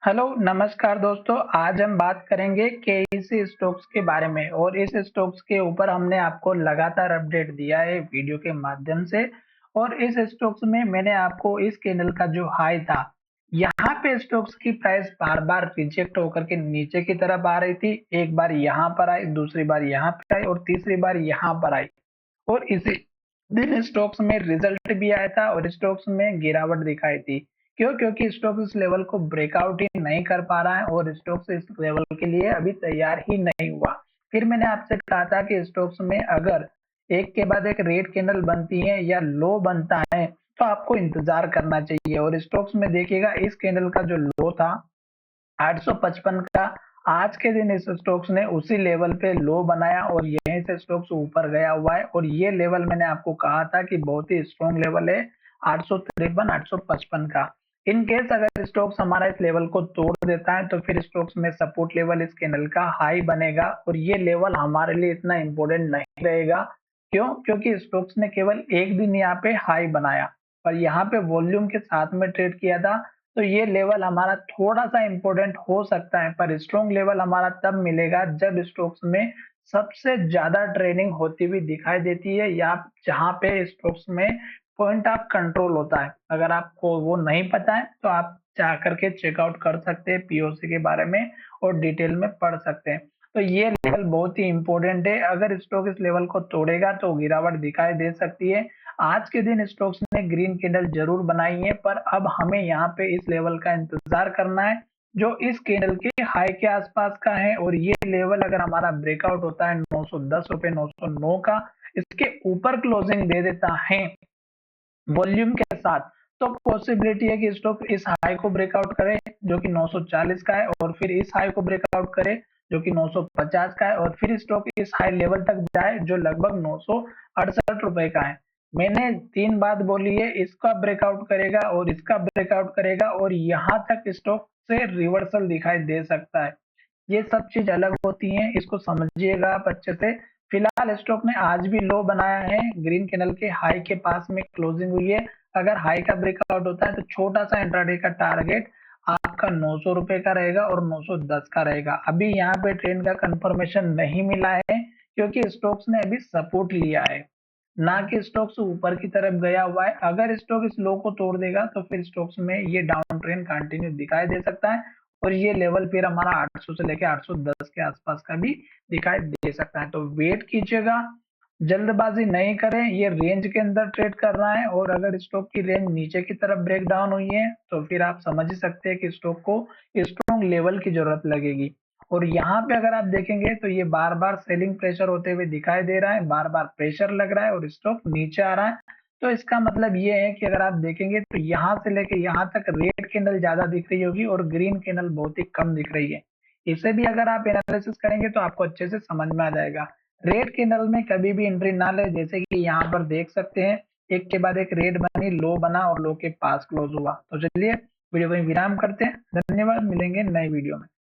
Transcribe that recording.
Hello, नमस्कार दोस्तों। आज हम बात करेंगे केईसी स्टॉक्स के बारे में और इस स्टॉक्स के ऊपर हमने आपको लगातार अपडेट दिया है वीडियो के माध्यम से। और इस स्टॉक्स में मैंने आपको इस कैंडल का जो हाई था, यहाँ पे स्टॉक्स की प्राइस बार-बार रिजेक्ट होकर के नीचे की तरफ आ रही थी। एक बार यहाँ पर आई, दूसरी बार यहाँ पे आई और तीसरी बार यहाँ पर आई। और इसी दिन स्टॉक्स में रिजल्ट भी आया था और स्टॉक्स में गिरावट दिखाई थी। क्यों? क्योंकि स्टॉक इस लेवल को ब्रेकआउट ही नहीं कर पा रहा है और स्टॉक्स इस लेवल के लिए अभी तैयार ही नहीं हुआ। फिर मैंने आपसे कहा था कि स्टॉक्स में अगर एक के बाद एक रेड कैंडल बनती है या लो बनता है तो आपको इंतजार करना चाहिए। और स्टॉक्स में देखिएगा, इस कैंडल का जो लो था 855 का, आज के दिन इस स्टॉक्स ने उसी लेवल पे लो बनाया और यहीं से स्टॉक्स ऊपर गया हुआ है। और ये लेवल मैंने आपको कहा था कि बहुत ही स्ट्रॉन्ग लेवल है 853 855 का। इन केस अगर स्टॉक्स हमारा इस लेवल को तोड़ देता है तो फिर स्टॉक्स में सपोर्ट लेवल इस कैंडल का हाई बनेगा और ये लेवल हमारे लिए इतना इंपॉर्टेंट नहीं रहेगा। क्यों? क्योंकि स्टॉक्स ने केवल एक दिन यहाँ पे हाई बनाया और यहाँ पे वॉल्यूम के साथ में ट्रेड किया था। तो ये लेवल हमारा थोड़ा-सा इम्पोर्टेंट हो सकता है, पर स्ट्रॉन्ग लेवल हमारा तब मिलेगा जब स्टॉक्स में सबसे ज़्यादा ट्रेडिंग होती हुई दिखाई देती है या जहाँ पे स्टॉक्स में पॉइंट ऑफ कंट्रोल होता है। अगर आपको वो नहीं पता है तो आप जाकर के चेकआउट कर सकते हैं पीओसी के बारे में और डिटेल में पढ़ सकते हैं। तो ये लेवल बहुत ही इम्पोर्टेंट है। अगर स्टॉक इस लेवल को तोड़ेगा तो गिरावट दिखाई दे सकती है। आज के दिन स्टॉक्स ने ग्रीन कैंडल जरूर बनाई है, पर अब हमें यहाँ पे इस लेवल का इंतजार करना है जो इस कैंडल के हाई के आसपास का है। और ये लेवल अगर हमारा ब्रेकआउट होता है 910 रुपए 909 का, इसके ऊपर क्लोजिंग दे देता है वॉल्यूम के साथ, तो पॉसिबिलिटी है कि स्टॉक इस हाई को ब्रेकआउट करे जो कि 940 का है और फिर इस हाई को ब्रेकआउट करे जो कि 950 का है और फिर स्टॉक इस हाई लेवल तक जाए जो लगभग 968 रुपए का है। मैंने 3 बात बोली है, इसका ब्रेकआउट करेगा और इसका ब्रेकआउट करेगा और यहाँ तक स्टॉक से रिवर्सल दिखाई दे सकता है। ये सब चीज अलग होती हैं, इसको समझिएगा आप अच्छे से। फिलहाल स्टॉक ने आज भी लो बनाया है, ग्रीन कैंडल के हाई के पास में क्लोजिंग हुई है। अगर हाई का ब्रेकआउट होता है तो छोटा सा इंट्राडे का टारगेट आपका 900 रुपए का रहेगा और 910 का रहेगा। अभी यहाँ पे ट्रेंड का कंफर्मेशन नहीं मिला है क्योंकि स्टॉक्स ने अभी सपोर्ट लिया है, ना कि स्टॉक्स ऊपर की तरफ गया हुआ है। अगर स्टॉक इस लो को तोड़ देगा तो फिर स्टॉक्स में ये डाउन ट्रेंड कंटिन्यू दिखाई दे सकता है और ये लेवल फिर हमारा 800 से लेके 810 के आसपास का भी दिखाई दे सकता है। तो वेट कीजिएगा, जल्दबाजी नहीं करें। ये रेंज के अंदर ट्रेड कर रहा है और अगर स्टॉक की रेंज नीचे की तरफ ब्रेक डाउन हुई है तो फिर आप समझ ही सकते हैं कि स्टॉक को स्ट्रॉन्ग लेवल की जरूरत लगेगी। और यहाँ पे अगर आप देखेंगे तो ये बार बार सेलिंग प्रेशर होते हुए दिखाई दे रहा है, बार बार प्रेशर लग रहा है और स्टॉक नीचे आ रहा है। तो इसका मतलब ये है कि अगर आप देखेंगे तो यहाँ से लेके यहाँ तक रेड कैंडल ज्यादा दिख रही होगी और ग्रीन कैंडल बहुत ही कम दिख रही है। इसे भी अगर आप एनालिसिस करेंगे तो आपको अच्छे से समझ में आ जाएगा। रेड कैंडल में कभी भी एंट्री ना ले, जैसे कि यहाँ पर देख सकते हैं एक के बाद एक रेड बनी, लो बना और लो के पास क्लोज हुआ। तो चलिए वीडियो को विराम करते हैं। धन्यवाद, मिलेंगे नए वीडियो में।